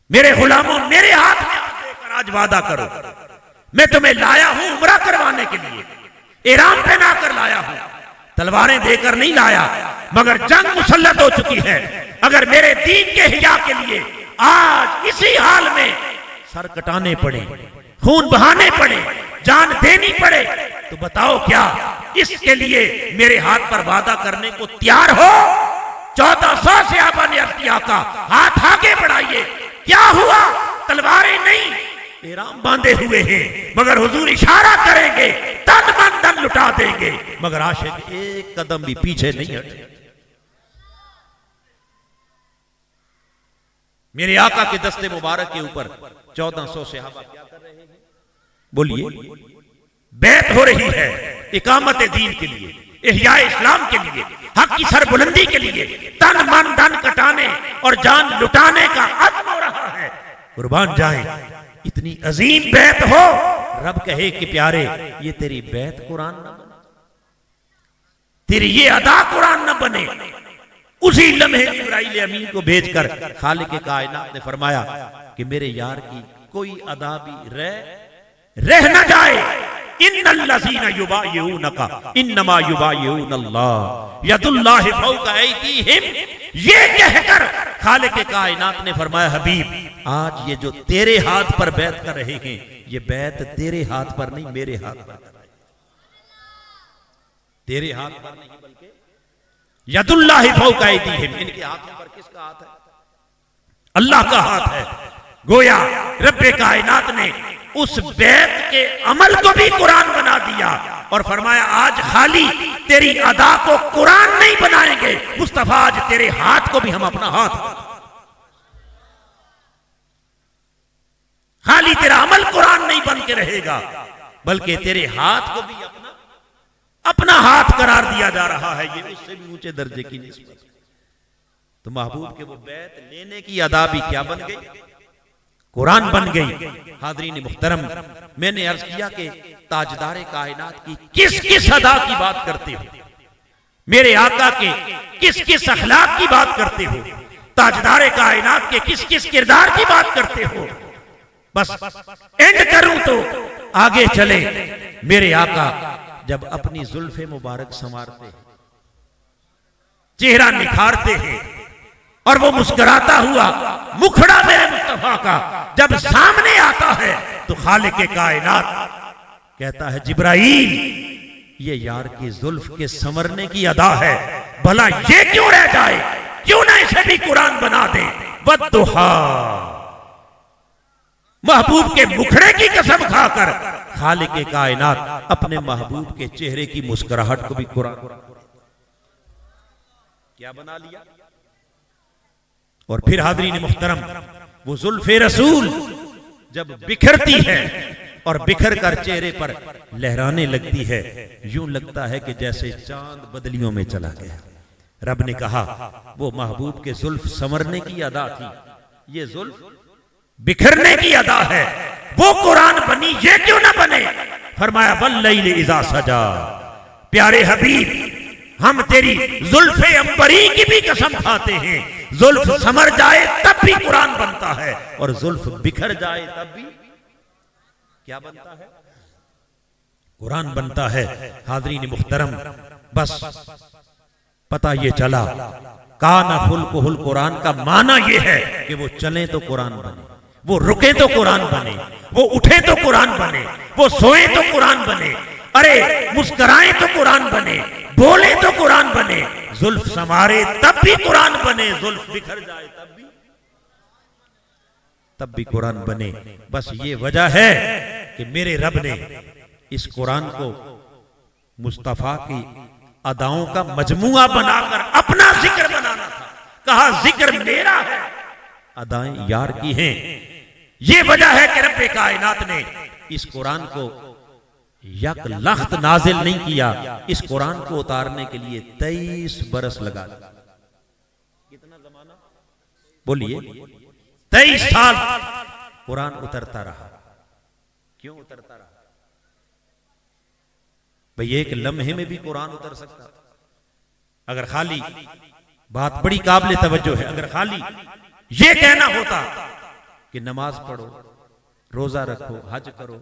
मेरे गुलामों, मेरे हाथ में हाथ देकर आज वादा करो, मैं तुम्हें लाया हूं उम्रा करवाने के लिए, इहराम पहना कर लाया हूं, तलवारें देकर नहीं लाया, मगर जंग मुसल्लत हो चुकी है। अगर मेरे दीन के हिया के लिए आज इसी हाल में सर कटाने पड़े, खून बहाने पड़े, जान देनी पड़े, तो बताओ क्या इसके लिए मेरे हाथ पर वादा करने को तैयार हो? 1400 सहाबा ने अर्ज किया का हाथ आगे बढ़ाइए। क्या हुआ? तलवारें नहीं, इहराम बांधे हुए हैं, मगर हुजूर इशारा करेंगे, तन मन धन लुटा देंगे, मगर आशिक एक कदम भी पीछे नहीं हटे। मेरे आका के दस्ते मुबारक के ऊपर 1400 सहाबा क्या कर रहे हैं? बोलिए, बैत हो रही है इकामत दीन के लिए, इह्या इस्लाम के लिए, हक की सरबुलंदी के लिए, तन मन धन कटाने और जान लुटाने का अज़्म हो रहा है। कुर्बान जाएं, इतनी अजीम बैत हो, रब कहे कि प्यारे ये तेरी बैत कुरान न बने, तेरी ये अदा कुरान न बने। उसी लम्हे जिब्राइल अमीन को भेजकर खालिक कायनात ने फरमाया कि मेरे यार की कोई अदा भी रह न जाए। इन्नल्लज़ीना युबायिऊनका इन्नमा युबायिऊनल्लाह यदुल्लाहि फौका ऐदीहिम, ये कहकर खालिक कायनात ने फरमाया हबीब आज ये जो तेरे हाथ पर बैत कर रहे हैं, ये बैत तेरे हाथ पर नहीं, मेरे हाथ पर, तेरे हाथ पर नहीं बल्कि यदुल्लाहि फौका ऐदीहिम, इनके हाथों पर किसका हाथ है? अल्लाह का हाथ है। गोया रब्बे कायनात ने उस बैत के अमल को भी कुरान बना दिया और फरमाया आज खाली तेरी अदा को कुरान नहीं बनाएंगे मुस्तफा, आज तेरे हाथ को भी हम अपना हाथ, खाली तेरा अमल कुरान नहीं बन के रहेगा, बल्कि तेरे हाथ को भी अपना हाथ करार दिया जा रहा है। ये उससे भी ऊंचे दर्जे की निस्बत। तो महबूब के वो बैत लेने की अदा भी क्या बन गई? कुरान बन गई। हाज़रीन मुहतरम, मैंने अर्ज किया कि ताजदारे कायनात की किस किस अदा की बात करते हो, मेरे आका के किस किस अखलाक की बात करते हो, ताजदारे कायनात के किस किस किरदार की बात करते हो। बस एंड करूं तो आगे चले। मेरे आका जब अपनी जुल्फे मुबारक संवारते हैं, चेहरा निखारते हैं और वो मुस्कुराता हुआ मुखड़ा मेरे मुस्तफा का जब सामने आता है तो खालिक कायनात कहता है जिब्राइल ये यार की जुल्फ के संवरने की अदा है, भला ये क्यों रह जाए, क्यों ना इसे भी कुरान बना दे। वद्दुहा, महबूब के मुखड़े की कसम खाकर खालिक कायनात अपने महबूब के चेहरे की मुस्कुराहट को भी कुरान क्या बना लिया। और फिर हाज़रीन मुहतरम, वो जुल्फे रसूल जब बिखरती है और बिखर कर चेहरे पर लहराने लगती है, यूं लगता है कि जैसे चांद बदलियों में चला गया। रब ने कहा वो महबूब के जुल्फ संवरने की अदा थी, ये जुल्फ बिखरने की अदा है, वो कुरान बनी, ये क्यों ना बने। फरमाया वल्लैल इज़ा सजा, प्यारे हबीब हम तेरी जुल्फे अंबरी की भी कसम खाते हैं, जुल्फ समर जाए तब भी कुरान बनता है और जुल्फ बिखर जाए तब भी। क्या बनता है? कुरान बनता है। हाज़रीन मुहतरम, बस पता ये चला काना खुल्कुहुल कुरान का माना ये है कि वो चले तो कुरान बने, वो रुके तो कुरान बने, वो उठे तो कुरान बने, वो सोए तो कुरान बने, अरे मुस्कुराए तो कुरान बने, बोले तो कुरान बने, जुल्फ समारे तब भी कुरान बने, जुल्फ बिखर जाए तब भी कुरान बने। बस ये वजह है कि मेरे रब ने इस कुरान को मुस्तफा की अदाओं का मजमुआ बनाकर अपना जिक्र बनाना था। कहा जिक्र मेरा है, अदाएं यार की हैं। ये वजह है कि रब्बे कायनात ने इस कुरान को यक लख्त नाजिल नहीं किया। इस कुरान को उतारने के लिए 23 बरस लगा दिया। कितना जमाना बोलिए? 23 साल कुरान उतरता रहा। क्यों उतरता रहा? भाई एक लम्हे में भी कुरान उतर सकता था। अगर खाली बात बड़ी काबिल तवज्जो है, अगर खाली ये कहना होता कि नमाज पढ़ो, रोजा रखो, हज करो,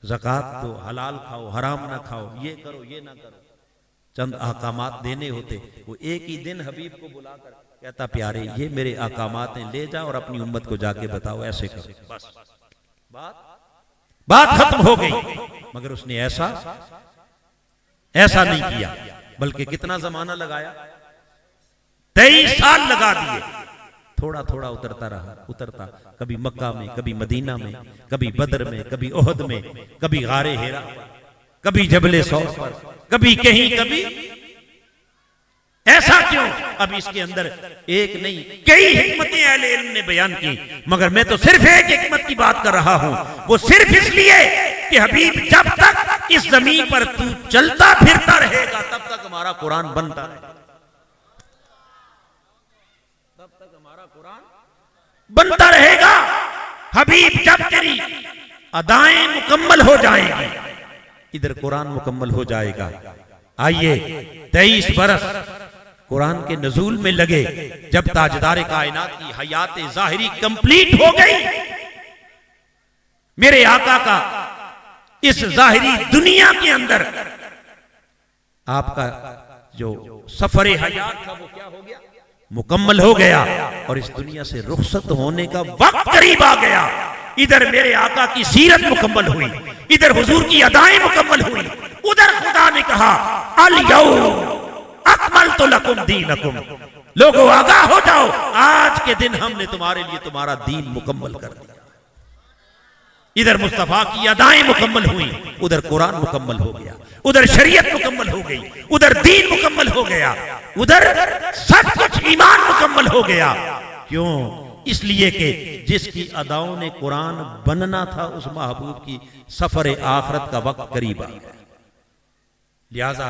ज़कात दो, हलाल खाओ, हराम ना खाओ, ये करो, ये ना करो, चंद अहकामात देने होते, वो एक ही दिन हबीब को बुलाकर कहता प्यारे ये मेरे अहकामात हैं, ले जाओ और अपनी उम्मत को जाके बताओ, ऐसे करो, बस बात खत्म हो गई। मगर उसने ऐसा नहीं किया, बल्कि कितना जमाना लगाया? 23 साल लगा दिए। थोड़ा थोड़ा उतरता रहा, उतरता, कभी मक्का में, कभी मदीना में, कभी बदर में, कभी ओहद में, कभी गारे हेरा पर, कभी जबले सौर पर, कभी कहीं, कभी। ऐसा क्यों? अब इसके अंदर एक नहीं कई हिकमतें अहले इल्म ने बयान की, मगर मैं तो सिर्फ एक हिकमत की बात कर रहा हूं। वो सिर्फ इसलिए कि हबीब जब तक इस जमीन पर तू चलता फिरता रहेगा तब तक हमारा कुरान बनता रहेगा, तब तक हमारा कुरान बनता रहेगा। हबीब जब तेरी अदाएं मुकम्मल हो जाएंगी, इधर कुरान मुकम्मल हो जाएगा। आइए 23 बरस कुरान के नजूल में लगे। जब ताजदार कायनात की हयात जाहिरी कंप्लीट हो गई, मेरे आका का इस जाहिरी दुनिया के अंदर आपका जो सफर हयात था वो क्या हो गया? मुकम्मल हो गया। और इस दुनिया से रुखसत होने का वक्त करीब आ गया। इधर मेरे आका की सीरत मुकम्मल हुई, इधर हुजूर की अदाएं मुकम्मल हुई, उधर खुदा ने कहा अल यौम अकमलतु लकुम दीनकुम, लोगों आगाह हो जाओ, आज के दिन हमने तुम्हारे लिए तुम्हारा दीन मुकम्मल कर दिया। इधर मुस्तफा की अदाएं मुकम्मल हुई, उधर कुरान मुकम्मल हो गया, उधर शरीयत मुकम्मल हो गई, उधर दीन मुकम्मल हो गया, उधर सब कुछ ईमान मुकम्मल हो गया। क्यों? इसलिए कि जिसकी अदाओं ने कुरान बनना था, उस महबूब की सफर आखरत का वक्त करीब आ गया। लिहाजा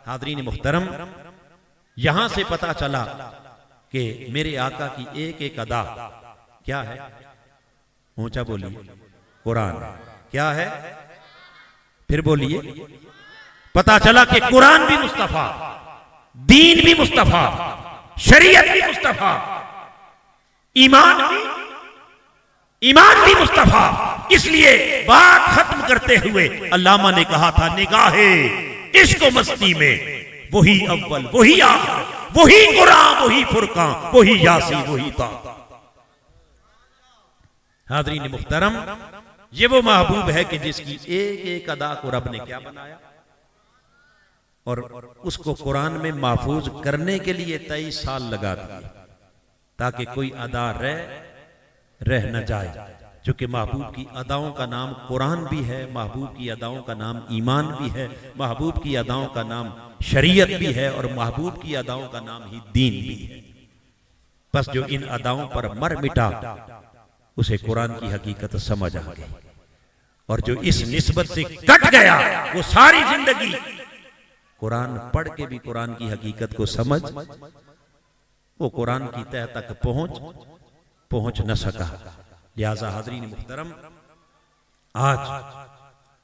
हाज़रीन मुहतरम, यहां से पता चला कि मेरे आका की एक एक अदा क्या है? ऊंचा बोलिए, कुरान क्या है? फिर बोलिए। पता चला कि कुरान भी मुस्तफा, दीन भी मुस्तफा, शरीयत भी मुस्तफा, ईमान भी मुस्तफा। इसलिए बात खत्म करते हुए अल्लामा ने कहा था, निगाहे इश्क मस्ती में वही अव्वल, वही आखिर, वही कुरान, वही फुरकान, वही यासीन, वही ता। हाज़रीन मुहतरम, ये वो महबूब है कि जिसकी एक एक अदा को रब ने क्या बनाया, और उसको कुरान में महफूज करने के लिए 23 साल लगा दिए, ताकि कोई अदा रह न जाए। चूंकि महबूब की अदाओं का नाम कुरान भी है, महबूब की अदाओं का नाम ईमान भी है, महबूब की अदाओं का नाम शरीयत भी है, और महबूब की अदाओं का नाम ही दीन भी है। बस जो इन अदाओं पर मर मिटा, उसे कुरान की हकीकत समझ आ गई, और जो इस निस्बत से कट गया, वो सारी जिंदगी कुरान पढ़ के भी कुरान की हकीकत को समझ, वो कुरान की तह तक पहुंच न सका। लिहाजा हाज़रीन मुहतरम, आज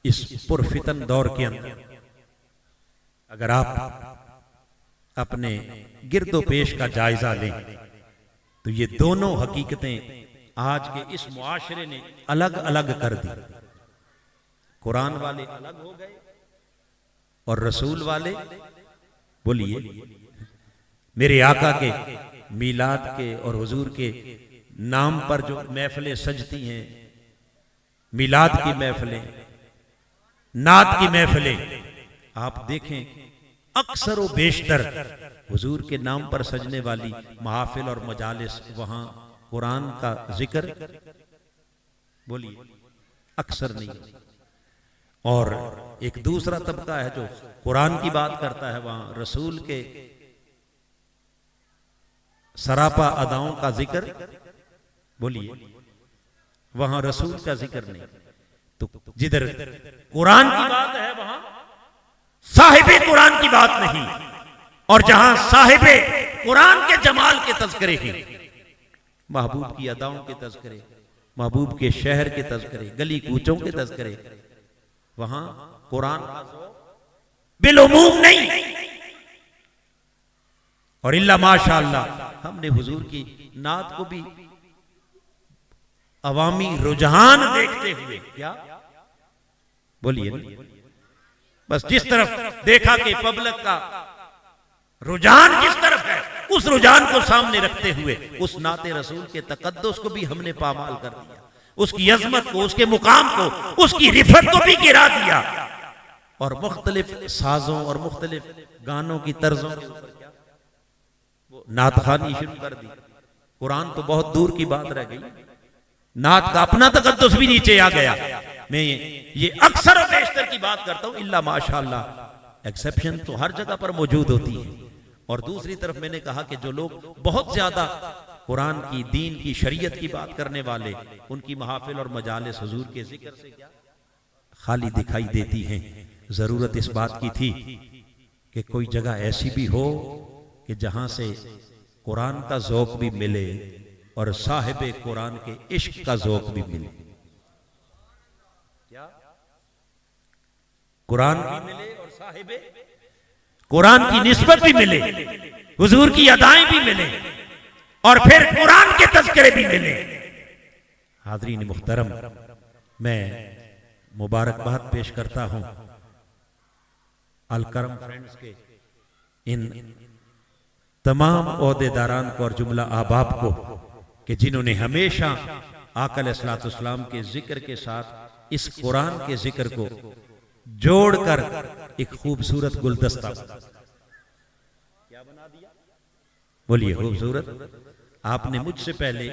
इस पुरफितन दौर के अंदर अगर आप अपने गिरदो पेश का जायजा लें, तो ये दोनों हकीकतें आज के इस मुआशरे ने अलग अलग कर दी। कुरान वाले अलग हो गए और रसूल वाले, बोलिए, मेरे आका के मीलाद के और हुजूर के नाम पर जो महफिलें सजती हैं, मीलाद की महफिलें, नात की महफिलें, आप देखें अक्सर व बेशतर हुजूर के नाम पर सजने वाली महफिल और मजालिस, वहां कुरान का जिक्र, बोलिए, अक्सर नहीं। और एक दूसरा तबका है जो कुरान की बात करता है, वहां रसूल के सरापा अदाओं का जिक्र, बोलिए, वहां रसूल का जिक्र नहीं। तो जिधर कुरान की बात है वहां साहिबे कुरान की बात नहीं, और जहां साहिबे कुरान के जमाल के तज़किरे हैं, महबूब की अदाओं के तज़किरे, महबूब के शहर के तज़किरे, गली कूचों के तज़किरे, वहां कुरान बिलुमूम नहीं। और इल्ला माशाअल्लाह हमने हुजूर की नात को भी अवामी रुझान देखते हुए, क्या, बोलिए, बस जिस तरफ देखा कि पब्लिक का रुझान जिस तरफ है, उस रुझान को सामने रखते हुए उस नाते रसूल के तकद्दुस को भी हमने पामाल कर दिया, उसकी अजमत को, उसके मुकाम को, उसकी रिफत को भी गिरा दिया, और मुख्तलिफ साजों और मुख्तलिफ गानों की तर्जों के ऊपर क्या वो नात खानी शुरू कर दी। कुरान तो बहुत दूर की बात रह गई, नात का अपना तकद्दुस भी नीचे आ गया। मैं ये अक्सर और बेशतर की बात करता हूं, इल्ला माशाअल्लाह, एक्सेप्शन तो हर जगह पर मौजूद होती है। और दूसरी तरफ मैंने कहा कि जो लोग बहुत ज्यादा कुरान की, दीन की, शरीयत की बात करने वाले, उनकी महफिल और मजालिस हुजूर के जिक्र से क्या खाली दिखाई देती हैं। जरूरत इस बात की थी कि कोई जगह ऐसी भी हो कि जहां से कुरान का ज़ौक़ भी मिले और साहिबे कुरान के इश्क का ज़ौक़ भी मिले, क्या कुरान भी मिले और साहिबे कुरान की निस्बत भी मिले, हुजूर की अदाएं भी मिले, और फिर कुरान के तज़किरे भी मिले। हाज़रीन मुहतरम, मैं मुबारकबाद पेश करता हूं अलकरम फ्रेंड्स के इन तमाम ओहदेदारान को और जुमला अहबाब को कि जिन्होंने हमेशा आका अलैहिस्सलाम के जिक्र के साथ इस कुरान के जिक्र को जोड़कर एक खूबसूरत गुलदस्ता क्या बना दिया, बोलिए, खूबसूरत। आपने मुझसे पहले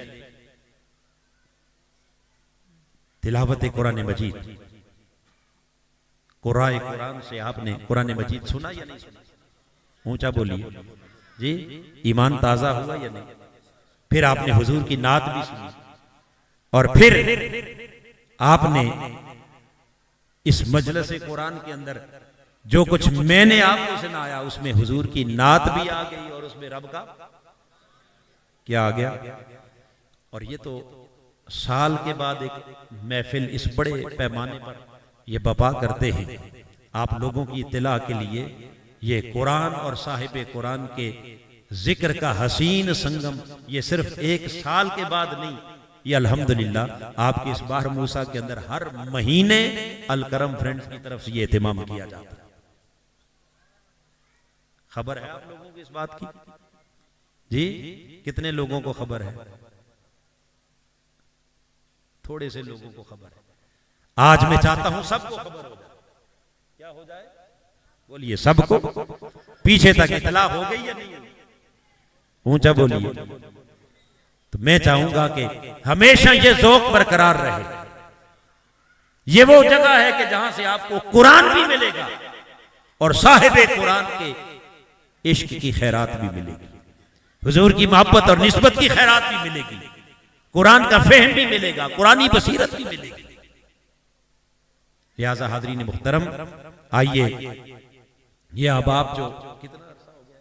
तिलावत कुरान मजीद, कुराए कुरान से आपने कुरान मजीद सुना या नहीं सुना? ऊंचा बोलिए जी, ईमान ताजा हुआ या नहीं? फिर आपने हुजूर की नात भी सुनी, और फिर आपने इस मजलिस कुरान के अंदर जो कुछ मैंने आपको सुनाया उसमें हुजूर की नात भी आ गई और उसमें रब का क्या आ गया। और ये तो साल के बाद एक महफिल इस बड़े पैमाने पर ये बपा करते हैं। आप लोगों की इत्तला के लिए ये कुरान और साहिबे कुरान के जिक्र का हसीन संगम ये सिर्फ एक साल के बाद नहीं, ये अल्हम्दुलिल्लाह आपके इस बाहर मूसा के अंदर हर महीने अलकरम फ्रेंड्स की तरफ से ये एहतिमाम किया जाता है। खबर है आप लोगों को इस बात की जी? कितने लोगों को खबर है? थोड़े से लोगों को खबर है। आज मैं चाहता हूं सबको खबर हो जाए। क्या हो जाए? बोलिए, सबको। पीछे तक इतला हो गई या नहीं? ऊंचा बोलिए। तो मैं चाहूंगा कि हमेशा ये ज़ौक़ बरकरार रहे। ये वो जगह है कि जहां से आपको कुरान भी मिलेगा और साहिबे कुरान के इश्क की खैरात भी मिलेगी, हुजूर की मोहब्बत और निस्बत की खैरात भी मिलेगी, कुरान का फहम भी मिलेगा, कुरानी बसीरत भी मिलेगी। लिहाजा हाज़रीन मुहतरम, आइए ये अहबाब जो कितना अरसा हो गया,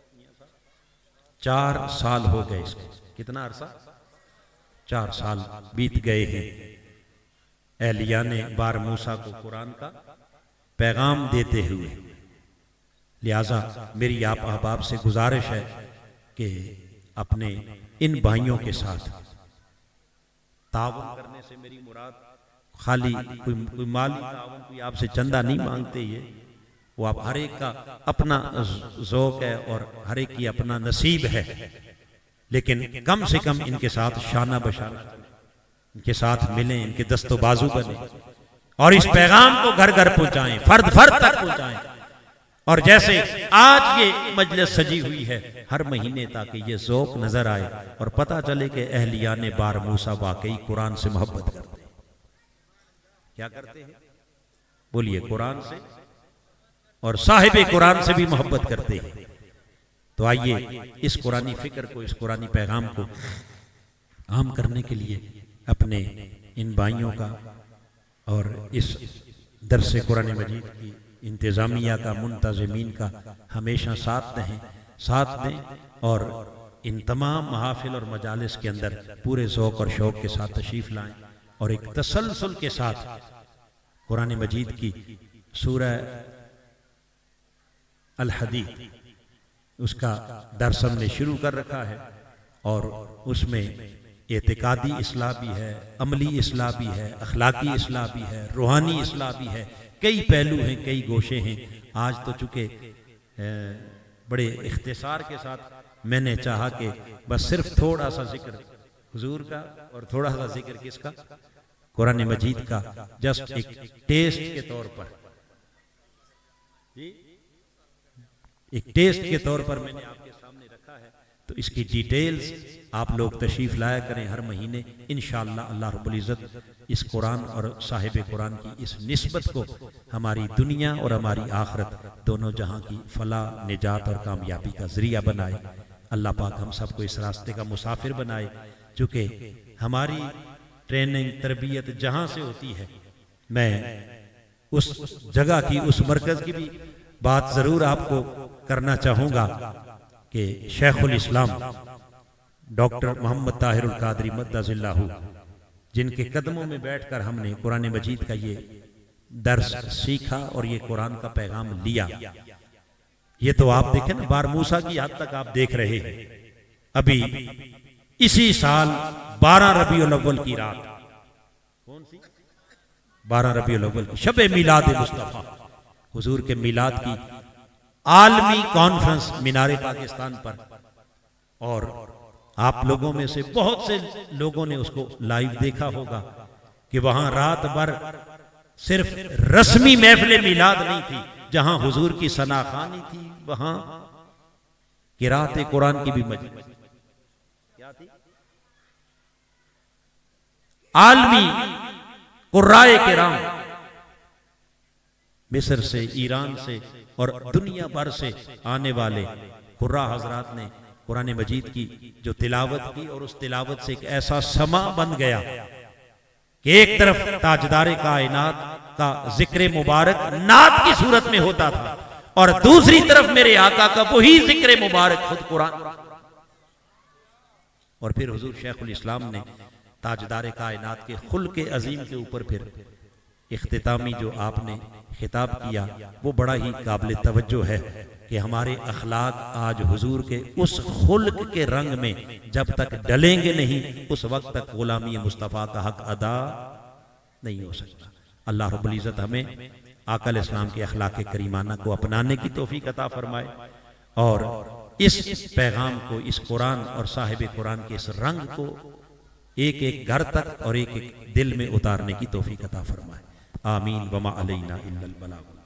4 साल हो गए इसको, कितना अरसा, 4 साल बीत गए हैं एलिया ने बार मूसा को कुरान का पैगाम देते हुए। लिहाजा मेरी आप अहबाब से गुजारिश है कि अपने इन भाइयों के साथ ताउन करने से मेरी मुराद खाली कोई माली ताउन, कोई आपसे चंदा नहीं मांगते। ये वो आप हर एक का अपना ज़ौक़ है और हर एक की अपना नसीब है, लेकिन कम से कम इनके साथ शाना बशाना, इनके साथ मिलें, इनके दस्तो बाजू बने और इस पैगाम को घर घर पहुंचाएं, फर्द फर्द तक पहुंचाएं। और जैसे आज ये मजलिस सजी हुई है हर महीने, ताकि ये ज़ौक़ नजर आए और पता चले कि अहलियाने बार मूसा वाकई कुरान से मोहब्बत करते हैं। क्या करते हैं? बोलिए, कुरान से और साहिब कुरान से भी मोहब्बत करते हैं। तो आइए इस कुरानी फिक्र को, इस कुरानी पैगाम को आम करने के लिए अपने इन भाइयों का और इस दरसे कुरान मजीद की इंतज़ामिया का, मुंतज़मीन का हमेशा साथ दें और इन तमाम महाफिल और मजालिस के अंदर पूरे ज़ौक़ और शौक़ के साथ तशरीफ़ लाएं और एक तसलसल के साथ कुरान मजीद की सूरह अल हदीद उसका दर्स हमने शुरू कर रखा है और उसमें एतिकादी इस्लाह भी है, अमली इस्लाह भी है, अखलाकी इस्लाह भी है, रूहानी इस्लाह भी है। कई पहलू हैं, कई गोशे हैं। आज तो चूंकि बड़े इख्तिसार के साथ मैंने चाहा कि बस सिर्फ थोड़ा सा जिक्र हुजूर का और थोड़ा सा जिक्र किसका, कुरान मजीद का, जस्ट एक टेस्ट के तौर पर, एक टेस्ट के तौर पर मैंने आपके सामने रखा है। तो इसकी डिटेल्स आप लोग तशरीफ लाया करें हर महीने इंशाअल्लाह। अल्लाह रब्बुल इज़्ज़त इस कुरान और साहिब कुरान की इस निस्बत को हमारी दुनिया और हमारी आखिरत दोनों जहां की फलाह, निजात और कामयाबी का जरिया बनाए। अल्लाह पाक हम सबको इस रास्ते का मुसाफिर बनाए। चूँकि हमारी ट्रेनिंग तरबियत जहां से होती है, मैं उस जगह की, उस मरकज की भी बात जरूर आपको करना चाहूंगा कि शेखुल इस्लाम डॉक्टर मोहम्मद ताहिरुल कादरी मद्दज़िल्लाहु, जिनके कदमों में बैठकर हमने कुरान मजीद का ये दर्स सीखा और ये कुरान का पैगाम लिया, ये तो आप देखें ना, बार मूसा की हद तक आप देख रहे हैं। अभी इसी साल 12 रबीउल अव्वल की रात, कौन सी 12 रबीउल अव्वल की शब मिलाद मुस्तफ़ा, हुजूर के मिलाद की आलमी कॉन्फ्रेंस मीनारे पाकिस्तान पर, और आप लोगों में से बहुत से लोगों ने उसको लाइव देखा होगा कि वहां रात भर सिर्फ रस्मी महफिल मिलाद नहीं थी, जहां हुजूर की सनाखानी थी, वहां किरात कुरान की भी मजलिस क्या थी, आलमी कुर्राए किराम मिस्र से, ईरान से और दुनिया भर से आने वाले कुर्रा हजरात ने कुरान मजीद की जो तिलावत की, और उस तिलावत से एक ऐसा समा बन गया कि एक तरफ ताजदारे कायनात का जिक्र मुबारक नात की सूरत में होता था और दूसरी तरफ मेरे आका का वही जिक्र मुबारक खुद कुरान। और फिर हुजूर शेखुल इस्लाम ने ताजदारे कायनात के खुल्के अजीम के ऊपर फिर इख्तितामी जो आपने खिताब किया, वो बड़ा ही काबिल तवज्जो है कि हमारे अखलाक आज हुजूर के उस खुल्क के रंग में जब तक डलेंगे नहीं, उस वक्त तक गुलामी मुस्तफ़ा का हक अदा नहीं हो सकता। अल्लाह रब्बुल इज़्ज़त हमें आका इस्लाम के अखलाक करीमाना को अपनाने की तौफीक अता फरमाए और इस पैगाम को, इस कुरान और साहिब कुरान के इस रंग को एक एक घर तक और एक एक दिल में उतारने की तौफीक अता फरमाए। आमीन। वमा अलैना इल्लल बलाग।